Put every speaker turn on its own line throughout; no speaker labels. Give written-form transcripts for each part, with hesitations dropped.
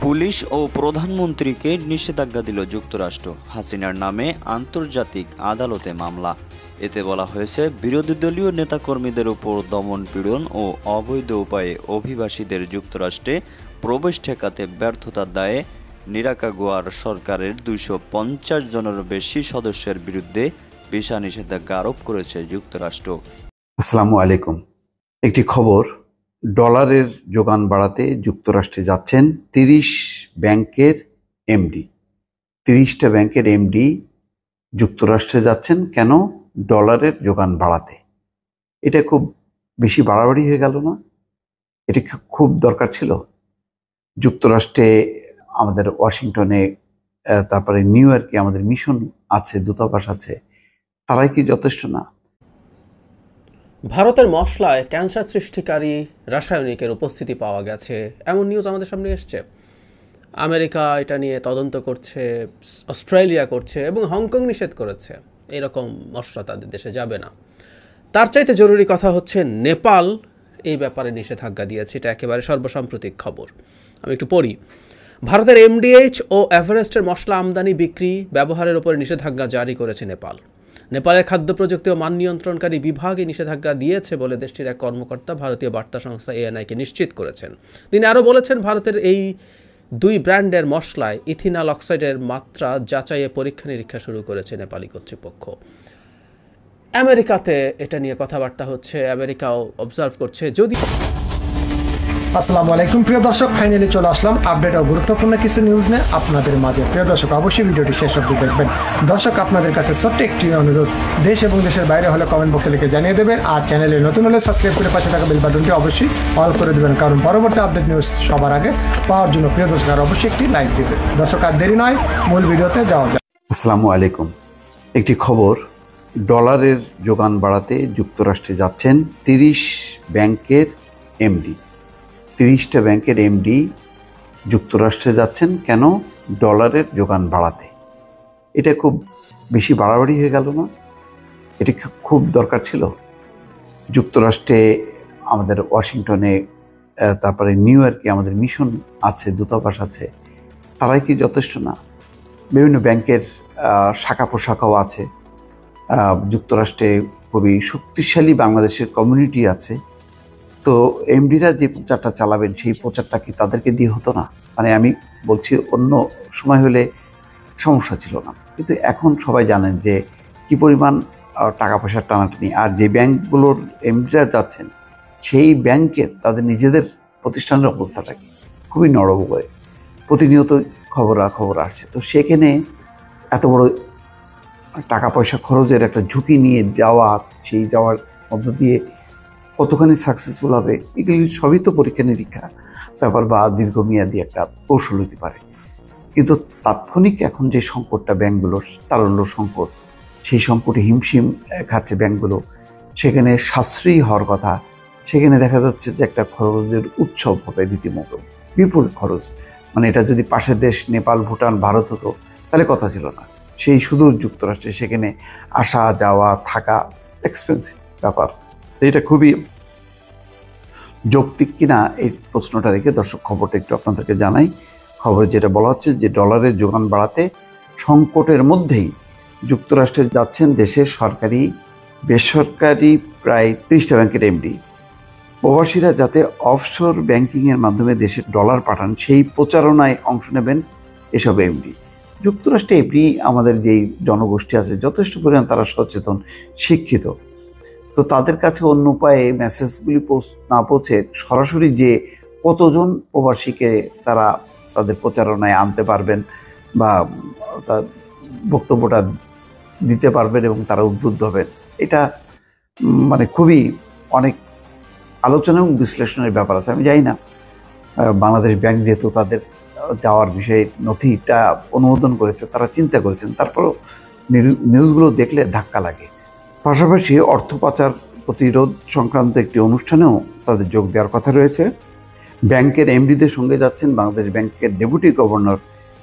Police ও প্রধানমন্ত্রীকে নিষেধাজ্ঞা দিল যুক্তরাষ্ট্র। হাসিনার নামে আন্তর্জাতিক আদালতে মামলা। এতে বলা হয়েছে, বিরোধী দলীয় নেতাকর্মীদের উপর দমন-পীড়ন ও অবৈধ উপায়ে অভিবাসীদের যুক্তরাষ্ট্রে প্রবেশ ঠেকাতে ব্যর্থতার দায়ে নিরাকাগুয়ার সরকারের ২৫০ জনেরও বেশি সদস্যের বিরুদ্ধে ভিসা নিষেধাজ্ঞা আরোপ করেছে যুক্তরাষ্ট্র।
আসসালামু আলাইকুম। একটি খবর, ডলারের যোগান বাড়াতে যুক্তরাষ্ট্রে যাচ্ছেন ৩০ ব্যাংকের এমডি। ৩০টা ব্যাংকের এমডি যুক্তরাষ্ট্রে যাচ্ছেন কেন? ডলারের যোগান বাড়াতে। এটা খুব বেশি বাড়াবাড়ি হয়ে গেল না? এটা খুব দরকার ছিল। যুক্তরাষ্ট্রে আমাদের ওয়াশিংটনে, তারপরে নিউ ইয়র্কে আমাদের মিশন আছে, দূতাবাস আছে, তারাই কি যথেষ্ট না?
ভারতের মশলায় ক্যান্সার সৃষ্টিকারী রাসায়নিকের উপস্থিতি পাওয়া গেছে, এমন নিউজ আমাদের সামনে এসছে। আমেরিকা এটা নিয়ে তদন্ত করছে, অস্ট্রেলিয়া করছে এবং হংকং নিষেধ করেছে এরকম মশলা তাদের দেশে যাবে না। তার চাইতে জরুরি কথা হচ্ছে, নেপাল এই ব্যাপারে নিষেধাজ্ঞা দিয়েছে। এটা একেবারে সর্বসাম্প্রতিক খবর। আমি একটু পড়ি। ভারতের এমডিএইচ ও এভারেস্টের মশলা আমদানি, বিক্রি, ব্যবহারের উপরে নিষেধাজ্ঞা জারি করেছে নেপাল। নেপালের খাদ্য প্রযুক্তি ও মান নিয়ন্ত্রণকারী বিভাগে নিষেধাজ্ঞা দিয়েছে বলে দেশটির এক কর্মকর্তা ভারতীয় বার্তা সংস্থা এএনআইকে নিশ্চিত করেছেন। তিনি আরও বলেছেন, ভারতের এই দুই ব্র্যান্ডের মশলায় ইথিনাল অক্সাইডের মাত্রা যাচাইয়ে পরীক্ষা নিরীক্ষা শুরু করেছে নেপালি কর্তৃপক্ষ। আমেরিকাতে এটা নিয়ে কথাবার্তা হচ্ছে, আমেরিকাও অবজার্ভ করছে। যদি
আসসালামু আলাইকুম প্রিয় দর্শক, ফাইনালি চলে আসলাম আপডেট ও গুরুত্বপূর্ণ কিছু নিউজ নিয়ে আপনাদের মাঝে। প্রিয় দর্শক, অবশ্যই ভিডিওটি শেষ অবধি দেখবেন। দর্শক, আপনাদের কাছে ছোট্ট একটি অনুরোধ, দেশ এবং দেশের বাইরে হলে কমেন্ট বক্সে লিখে জানিয়ে দেবেন, আর চ্যানেলে নতুন হলে সাবস্ক্রাইব করে পাশে থাকা বেল বাটনটি অবশ্যই অল করে দেবেন, কারণ পরবর্তী আপডেট নিউজ সবার আগে পাওয়ার জন্য প্রিয় দর্শক আর অবশ্যই একটি লাইক দেবেন। দর্শক, আর দেরি নয়, মূল ভিডিওতে যাওয়া যাক।
আসসালামু আলাইকুম। একটি খবর, ডলারের যোগান বাড়াতে যুক্তরাষ্ট্রে যাচ্ছেন ৩০ ব্যাংকের এমডি। ৩০টা ব্যাংকের এমডি যুক্তরাষ্ট্রে যাচ্ছেন কেন? ডলারের যোগান বাড়াতে। এটা খুব বেশি বাড়াবাড়ি হয়ে গেল না? এটা খুব দরকার ছিল। যুক্তরাষ্ট্রে আমাদের ওয়াশিংটনে, তারপরে নিউ ইয়র্কে আমাদের মিশন আছে, দূতাবাস আছে, তারাই কি যথেষ্ট না? বিভিন্ন ব্যাংকের শাখা প্রশাখাও আছে। যুক্তরাষ্ট্রে খুবই শক্তিশালী বাংলাদেশের কমিউনিটি আছে। তো এমডিরা যে প্রচারটা চালাবেন, সেই প্রচারটা কি তাদেরকে দিয়ে হতো না? মানে আমি বলছি, অন্য সময় হলে সমস্যা ছিল না, কিন্তু এখন সবাই জানেন যে কি পরিমাণ টাকা পয়সার টানাটানি। আর যে ব্যাংকগুলোর এমডিরা যাচ্ছেন, সেই ব্যাংকের তাদের নিজেদের প্রতিষ্ঠানের অবস্থাটা কি খুবই নড়বড়ে। প্রতিনিয়ত খবর আসছে। তো সেখানে এত বড় টাকা পয়সা খরচের একটা ঝুঁকি নিয়ে যাওয়া, সেই যাওয়ার মধ্য দিয়ে কতখানি সাকসেসফুল হবে, এগুলি সবই তো পরীক্ষা নিরীক্ষা ব্যাপার বা দীর্ঘমেয়াদী একটা কৌশল হতে পারে। কিন্তু তাৎক্ষণিক এখন যে সংকটটা ব্যাংকগুলোর, তারল্য সংকট, সেই সংকটে হিমশিম খাচ্ছে ব্যাংকগুলো। সেখানে সাশ্রয়ী হওয়ার কথা, সেখানে দেখা যাচ্ছে যে একটা খরচের উৎসব হবে রীতিমতো, বিপুল খরচ। মানে এটা যদি পাশের দেশ নেপাল, ভুটান, ভারত হতো তাহলে কথা ছিল না। সেই সুদূর যুক্তরাষ্ট্রে সেখানে আসা যাওয়া থাকা এক্সপেন্সিভ ব্যাপার। তো এটা খুবই যৌক্তিক কিনা এই প্রশ্নটা রেখে দর্শক খবরটা একটু আপনাদেরকে জানাই। খবরে যেটা বলা হচ্ছে যে ডলারের যোগান বাড়াতে সংকটের মধ্যেই যুক্তরাষ্ট্রে যাচ্ছেন দেশের সরকারি বেসরকারি প্রায় ৩০টা ব্যাংকের এমডি। প্রবাসীরা যাতে অফশোর ব্যাংকিংয়ের মাধ্যমে দেশের ডলার পাঠান, সেই প্রচারণায় অংশ নেবেন এসব এমডি। যুক্তরাষ্ট্রে এমনি আমাদের যেই জনগোষ্ঠী আছে, যথেষ্ট পরিমাণ তারা সচেতন, শিক্ষিত। তো তাদের কাছে অন্য উপায়ে মেসেজগুলি না পৌঁছে সরাসরি যে কতজন প্রবাসীকে তারা তাদের প্রচারণায় আনতে পারবেন বা তার বক্তব্যটা দিতে পারবেন এবং তারা উদ্বুদ্ধ হবেন, এটা মানে খুবই অনেক আলোচনা এবং বিশ্লেষণের ব্যাপার আছে। আমি জানি না বাংলাদেশ ব্যাংক যেহেতু তাদের যাওয়ার বিষয়ে নথিটা অনুমোদন করেছে, তারা চিন্তা করেছেন, তারপরও নিউজগুলো দেখলে ধাক্কা লাগে। পাশাপাশি অর্থ পাচার প্রতিরোধ সংক্রান্ত একটি অনুষ্ঠানেও তাদের যোগ দেওয়ার কথা রয়েছে। ব্যাংকের এমডিদের সঙ্গে যাচ্ছেন বাংলাদেশ ব্যাংকের ডেপুটি গভর্নর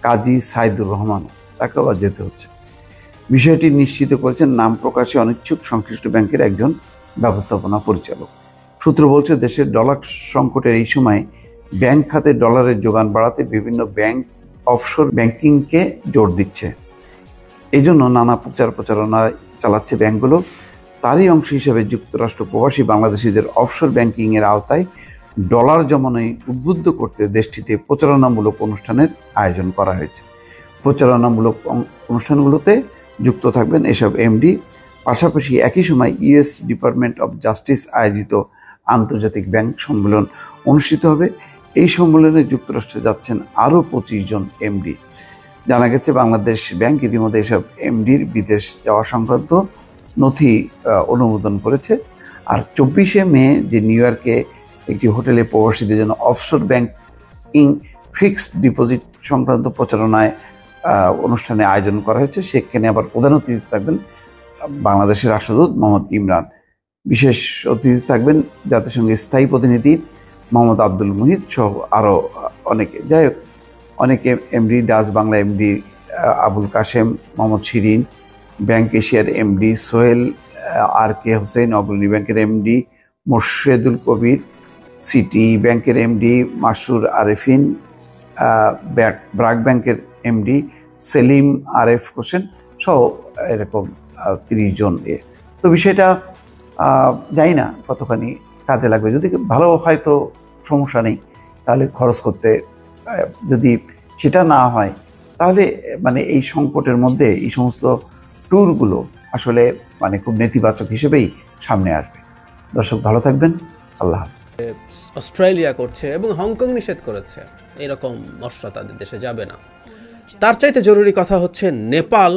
কাজী সাইদুর রহমান, তাকে আবার যেতে হচ্ছে। বিষয়টি নিশ্চিত করেছেন নাম প্রকাশে অনিচ্ছুক সংশ্লিষ্ট ব্যাংকের একজন ব্যবস্থাপনা পরিচালক। সূত্র বলছে, দেশের ডলার সংকটের এই সময় ব্যাংক খাতে ডলারের যোগান বাড়াতে বিভিন্ন ব্যাংক অফশোর ব্যাংকিংকে জোর দিচ্ছে। এই জন্য নানা প্রচারণা চালাচ্ছে ব্যাংকগুলো। তারই অংশ হিসেবে যুক্তরাষ্ট্র প্রবাসী বাংলাদেশিদের অফশোর ব্যাংকিংয়ের আওতায় ডলার জমানোয় উদ্বুদ্ধ করতে দেশটিতে প্রচারণামূলক অনুষ্ঠানের আয়োজন করা হয়েছে। প্রচারণামূলক অনুষ্ঠানগুলোতে যুক্ত থাকবেন এসব এমডি। পাশাপাশি একই সময় ইউএস ডিপার্টমেন্ট অব জাস্টিস আয়োজিত আন্তর্জাতিক ব্যাংক সম্মেলন অনুষ্ঠিত হবে। এই সম্মেলনে যুক্তরাষ্ট্রে যাচ্ছেন আরও 25 জন এমডি। জানা গেছে বাংলাদেশ ব্যাংক ইতিমধ্যে এসব এমডির বিদেশ যাওয়া সংক্রান্ত নথি অনুমোদন করেছে। আর 24শে মে যে নিউ ইয়র্কে একটি হোটেলে প্রবাসীদের জন্য অফশোর ব্যাংকিং ফিক্সড ডিপোজিট সংক্রান্ত প্রচারণায় অনুষ্ঠানে আয়োজন করা হয়েছে, সেখানে আবার প্রধান অতিথি থাকবেন বাংলাদেশের রাষ্ট্রদূত মোহাম্মদ ইমরান। বিশেষ অতিথি থাকবেন জাতিসংঘের স্থায়ী প্রতিনিধি মোহাম্মদ আব্দুল মুহিত সহ আরও অনেকে। যাই হোক, অনেকে MD, Dutch Bangla MD Abul Kashem, Mohammad Shirin, bank এশিয়ার এমডি সোহেল আর কে হোসেন, অগ্রণী ব্যাংকের এমডি মোর্শেদুল কবির, সিটি ব্যাংকের এমডি মাসুর আরেফিন, ব্রাক ব্যাংকের এমডি সেলিম আরেফ হোসেন সহ এরকম 30 জন। তো বিষয়টা জানি না কতখানি কাজে লাগবে। যদি ভালো হয় তো সমস্যা নেই, তাহলে খরচ করতে। যদি সেটা না হয় তাহলে মানে এই সংকটের মধ্যে এই সমস্ত ট্যুরগুলো আসলে মানে খুব নেতিবাচক হিসেবেই সামনে আসবে। দর্শক ভালো থাকবেন, আল্লাহ হাফেজ।
অস্ট্রেলিয়া করছে এবং হংকং নিষেধ করেছে, এরকম মশলা তাদের দেশে যাবে না। তার চাইতে জরুরি কথা হচ্ছে নেপাল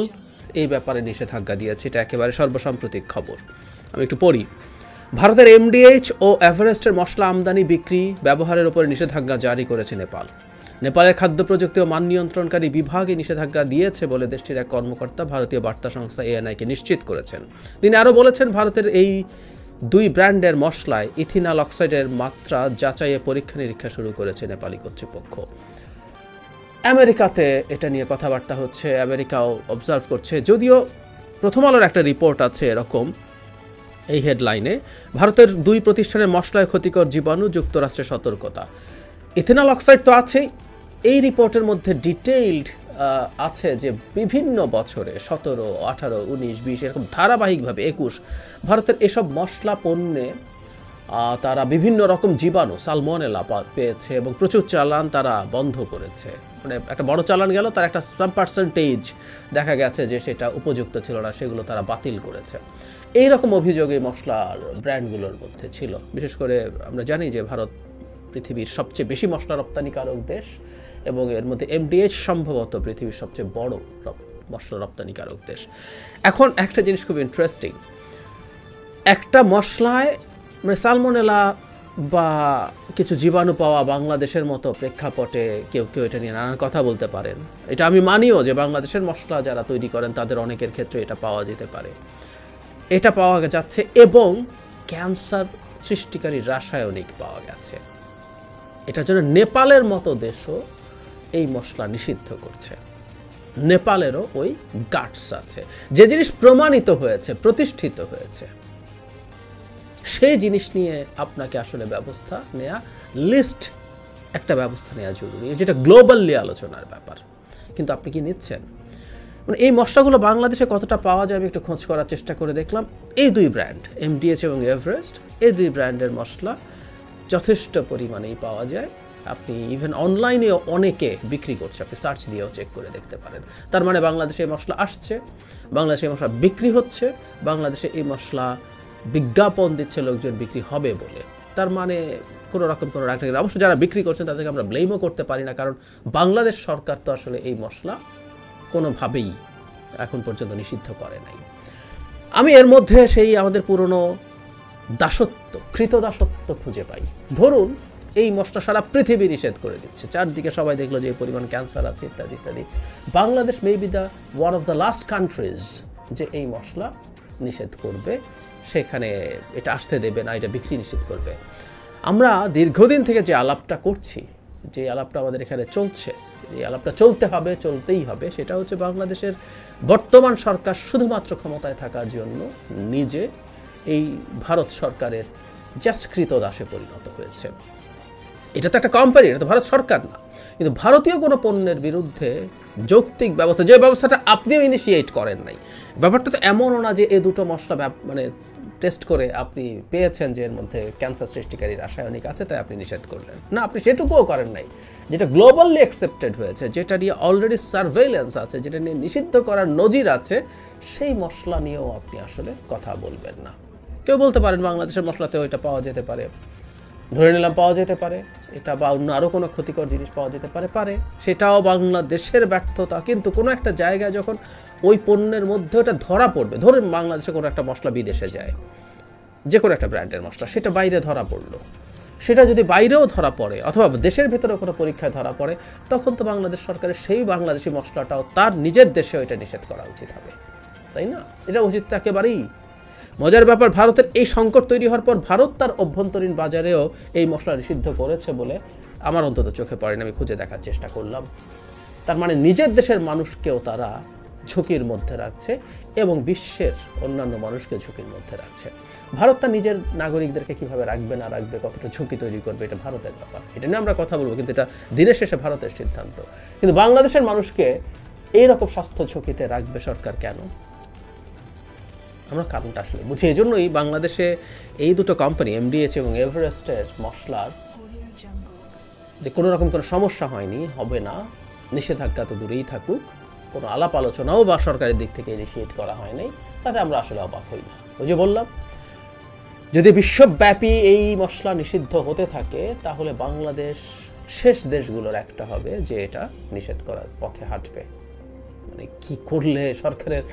এই ব্যাপারে নিষেধাজ্ঞা দিয়েছে। এটা একেবারে সর্বসাম্প্রতিক খবর। আমি একটু পড়ি। ভারতের এমডিএইচ ও এভারেস্টের মশলা আমদানি, বিক্রি, ব্যবহারের উপরে নিষেধাজ্ঞা জারি করেছে নেপাল। নেপালের খাদ্য প্রযুক্তি ও মান নিয়ন্ত্রণকারী বিভাগে নিষেধাজ্ঞা দিয়েছে বলে দেশটির এক কর্মকর্তা ভারতীয় বার্তা সংস্থা এএনআইকে নিশ্চিত করেছেন। তিনি আরও বলেছেন, ভারতের এই 2 ব্র্যান্ডের মশলায় ইথিনাল অক্সাইডের মাত্রা যাচাইয়ে পরীক্ষা নিরীক্ষা শুরু করেছে নেপালি কর্তৃপক্ষ। আমেরিকাতে এটা নিয়ে কথাবার্তা হচ্ছে, আমেরিকাও অবজার্ভ করছে। যদিও প্রথম আলোর একটা রিপোর্ট আছে এরকম, এই হেডলাইনে, ভারতের 2 প্রতিষ্ঠানের মশলায় ক্ষতিকর জীবাণু, যুক্তরাষ্ট্রের সতর্কতা। ইথেনল অক্সাইড তো আছেই। এই রিপোর্টের মধ্যে ডিটেইলড আছে যে বিভিন্ন বছরে 17, 18, 19, 20 এরকম ধারাবাহিকভাবে 21 ভারতের এসব মশলা পণ্যে তারা বিভিন্ন রকম জীবাণু, সালমোনেলা পেয়েছে এবং প্রচুর চালান তারা বন্ধ করেছে। মানে একটা বড় চালান গেল, তার একটা সাম পার্সেন্টেজ দেখা গেছে যে সেটা উপযুক্ত ছিল না, সেগুলো তারা বাতিল করেছে। এই রকম অভিযোগ এই মশলার ব্র্যান্ডগুলোর মধ্যে ছিল। বিশেষ করে আমরা জানি যে ভারত পৃথিবীর সবচেয়ে বেশি মশলা রপ্তানিকারক দেশ এবং এর মধ্যে এমডিএইচ সম্ভবত পৃথিবীর সবচেয়ে বড় মশলা রপ্তানিকারক দেশ। এখন একটা জিনিস খুব ইন্টারেস্টিং, একটা মশলায় মানে সালমোনেলা বা কিছু জীবাণু পাওয়া বাংলাদেশের মতো প্রেক্ষাপটে কেউ এটা নিয়ে নানান কথা বলতে পারেন। এটা আমি মানিও যে বাংলাদেশের মশলা যারা তৈরি করেন তাদের অনেকের ক্ষেত্রে এটা পাওয়া যেতে পারে, এটা পাওয়া যাচ্ছে এবং ক্যান্সার সৃষ্টিকারী রাসায়নিক পাওয়া গেছে। এটার জন্য নেপালের মতো দেশও এই মশলা নিষিদ্ধ করছে। নেপালেরও ওই গাটস আছে। যে জিনিস প্রমাণিত হয়েছে, প্রতিষ্ঠিত হয়েছে, সেই জিনিস নিয়ে আপনাকে আসলে ব্যবস্থা নেওয়া, একটা ব্যবস্থা নেওয়া জরুরি, যেটা গ্লোবালি আলোচনার ব্যাপার। কিন্তু আপনি কি নিচ্ছেন? মানে এই মশলাগুলো বাংলাদেশে কতটা পাওয়া যায় আমি একটু খোঁজ করার চেষ্টা করে দেখলাম। এই 2 ব্র্যান্ড এমডিএইচ এবং এভারেস্ট, এই 2 ব্র্যান্ডের মশলা যথেষ্ট পরিমাণেই পাওয়া যায়। আপনি ইভেন অনলাইনে অনেকে বিক্রি করছে, আপনি সার্চ দিয়েও চেক করে দেখতে পারেন। তার মানে বাংলাদেশে এই মশলা আসছে, বাংলাদেশে এই মশলা বিক্রি হচ্ছে, বাংলাদেশে এই মশলা বিজ্ঞাপন দিচ্ছে লোকজন বিক্রি হবে বলে। তার মানে কোনো রকম কোনো রাগ থাকে। অবশ্য যারা বিক্রি করছেন তাদেরকে আমরা ব্লেমও করতে পারি না, কারণ বাংলাদেশ সরকার তো আসলে এই মশলা কোনোভাবেই এখন পর্যন্ত নিষিদ্ধ করে নাই। আমি এর মধ্যে সেই আমাদের পুরনো দাসত্ব, কৃতদাসত্ব খুঁজে পাই। ধরুন এই মশলা সারা পৃথিবী নিষেধ করে দিচ্ছে, চারদিকে সবাই দেখলো যে এই পরিমাণ ক্যান্সার আছে ইত্যাদি ইত্যাদি। Bangladesh may be the one of the last countries যে এই মশলা নিষেধ করবে, সেখানে এটা আসতে দেবে না, এটা বিক্রি নিষেধ করবে। আমরা দীর্ঘদিন থেকে যে আলাপটা করছি, যে আলাপটা আমাদের এখানে চলছে, এই আলাপটা চলতে হবে, চলতেই হবে, সেটা হচ্ছে বাংলাদেশের বর্তমান সরকার শুধুমাত্র ক্ষমতায় থাকার জন্য নিজে এই ভারত সরকারের জাস্ট কৃতদাসে পরিণত হয়েছে। এটা তো একটা কোম্পানি, এটা তো ভারত সরকার না। কিন্তু ভারতীয় কোনো পণ্যের বিরুদ্ধে যৌক্তিক ব্যবস্থা, যে ব্যবস্থাটা আপনিও ইনিশিয়েট করেন নাই, ব্যাপারটা তো এমনও না যে এই দুটো মশলা মানে টেস্ট করে আপনি পেয়েছেন যে এর মধ্যে ক্যান্সার সৃষ্টিকারী রাসায়নিক আছে, তাই আপনি নিষেধ করলেন না। আপনি সেটুকুও করেন নাই। যেটা গ্লোবালি অ্যাকসেপ্টেড হয়েছে, যেটা নিয়ে অলরেডি সার্ভেইলেন্স আছে, যেটা নিয়ে নিষিদ্ধ করার নজির আছে, সেই মশলা নিয়েও আপনি আসলে কথা বলবেন না। কেউ বলতে পারেন বাংলাদেশের মশলাতেও এটা পাওয়া যেতে পারে, ধরে নিলাম পাওয়া যেতে পারে, এটা বা অন্য আরও কোনো ক্ষতিকর জিনিস পাওয়া যেতে পারে, সেটাও বাংলাদেশের ব্যর্থতা। কিন্তু কোনো একটা জায়গায় যখন ওই পণ্যের মধ্যে ওটা ধরা পড়বে, ধরুন বাংলাদেশে কোনো একটা মশলা বিদেশে যায়, যে কোনো একটা ব্র্যান্ডের মশলা, সেটা বাইরে ধরা পড়লো, সেটা যদি বাইরেও ধরা পড়ে অথবা দেশের ভেতরেও কোনো পরীক্ষায় ধরা পড়ে, তখন তো বাংলাদেশ সরকারের সেই বাংলাদেশি মশলাটাও তার নিজের দেশে ওইটা নিষেধ করা উচিত হবে, তাই না? এটা উচিত একেবারেই। মজার ব্যাপার, ভারতের এই সংকট তৈরি হওয়ার পর ভারত তার অভ্যন্তরীণ বাজারেও এই মশলা নিষিদ্ধ করেছে বলে আমার অন্তত চোখে পড়েনি, আমি খুঁজে দেখার চেষ্টা করলাম। তার মানে নিজের দেশের মানুষকেও তারা ঝুঁকির মধ্যে রাখছে এবং বিশ্বের অন্যান্য মানুষকে ঝুঁকির মধ্যে রাখছে। ভারত তার নিজের নাগরিকদেরকে কীভাবে রাখবে না রাখবে, কতটা ঝুঁকি তৈরি করবে, এটা ভারতের ব্যাপার, এটা নিয়ে আমরা কথা বলবো, কিন্তু এটা দিনের শেষে ভারতের সিদ্ধান্ত। কিন্তু বাংলাদেশের মানুষকে এইরকম স্বাস্থ্য ঝুঁকিতে রাখবে সরকার কেন? আমরা কারণটা আসলে বুঝি। এই জন্যই বাংলাদেশে এই দুটো কোম্পানি এমডিএইচ এবং এভারেস্টের মশলার যে কোনো রকম কোনো সমস্যা হয়নি, হবে না, নিষেধাজ্ঞা তো দূরেই থাকুক, কোনো আলাপ আলোচনাও বা সরকারের দিক থেকে ইনিশিয়েট করা হয়নি, তাতে আমরা আসলে অবাক হই না। ওই যে বললাম, যদি বিশ্বব্যাপী এই মশলা নিষিদ্ধ হতে থাকে, তাহলে বাংলাদেশ শেষ দেশগুলোর একটা হবে যে এটা নিষেধ করার পথে হাঁটবে। মানে কি করলে সরকারের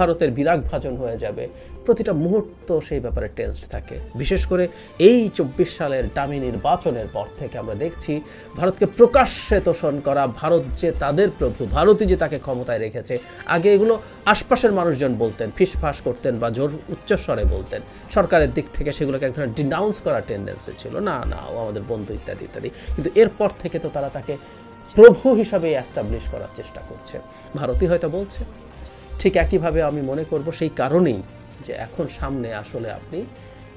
ভারতের বিরাগ ভাজন হয়ে যাবে, প্রতিটা মুহূর্ত সেই ব্যাপারে টেন্সড থাকে। বিশেষ করে এই 24 সালের ডামি নির্বাচনের পর থেকে আমরা দেখছি ভারতকে প্রকাশ্যে তোষণ করা, ভারত যে তাদের প্রভু, ভারতই যে তাকে ক্ষমতায় রেখেছে। আগে এগুলো আশপাশের মানুষজন বলতেন, ফিসফাস করতেন বা জোর উচ্চস্বরে বলতেন, সরকারের দিক থেকে সেগুলোকে এক ধরনের ডিনাউন্স করার টেন্ডেন্সি ছিল, না না ও আমাদের বন্ধু ইত্যাদি ইত্যাদি। কিন্তু এরপর থেকে তো তারা তাকে প্রভু হিসাবে এস্টাবলিশ করার চেষ্টা করছে, ভারতই হয়তো বলছে। ঠিক একইভাবে আমি মনে করব সেই কারণেই যে এখন সামনে আসলে আপনি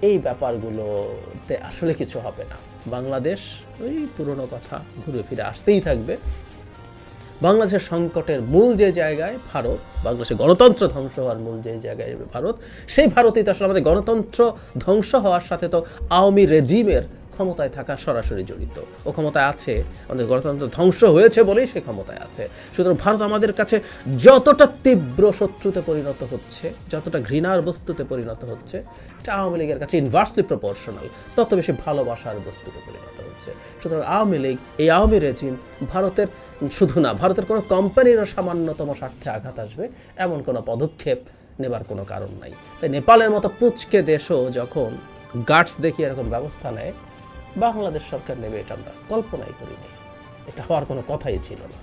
এই ব্যাপারগুলোতে আসলে কিছু হবে না। বাংলাদেশ ওই পুরনো কথা ঘুরে ফিরে আসতেই থাকবে। বাংলাদেশের সংকটের মূল যে জায়গায় ভারত, বাংলাদেশের গণতন্ত্র ধ্বংস হওয়ার মূল যে জায়গায় ভারত, সেই ভারতেই তো আসলে আমাদের গণতন্ত্র ধ্বংস হওয়ার সাথে তো আওয়ামী রেজিমের ক্ষমতায় থাকা সরাসরি জড়িত। ও ক্ষমতায় আছে, আমাদের গণতন্ত্র ধ্বংস হয়েছে বলেই সে ক্ষমতায় আছে। সুতরাং ভারত আমাদের কাছে যতটা তীব্র শত্রুতে পরিণত হচ্ছে, যতটা ঘৃণার বস্তুতে পরিণত হচ্ছে, এটা আওয়ামী লীগের কাছে ইনভার্সলি প্রপোর্শনাল, তত বেশি ভালোবাসার বস্তুতে পরিণত হচ্ছে। সুতরাং আওয়ামী লীগ, এই আওয়ামী রেজিম ভারতের শুধু না, ভারতের কোনো কোম্পানিরও সামান্যতম স্বার্থে আঘাত আসবে এমন কোনো পদক্ষেপ নেবার কোনো কারণ নাই। তাই নেপালের মতো পুঁচকে দেশও যখন গার্ডস দেখিয়ে এরকম ব্যবস্থা নেয়, বাংলাদেশ সরকার নেবে এটা আমরা কল্পনাই করিনি, এটা হওয়ার কোনো কথাই ছিল না।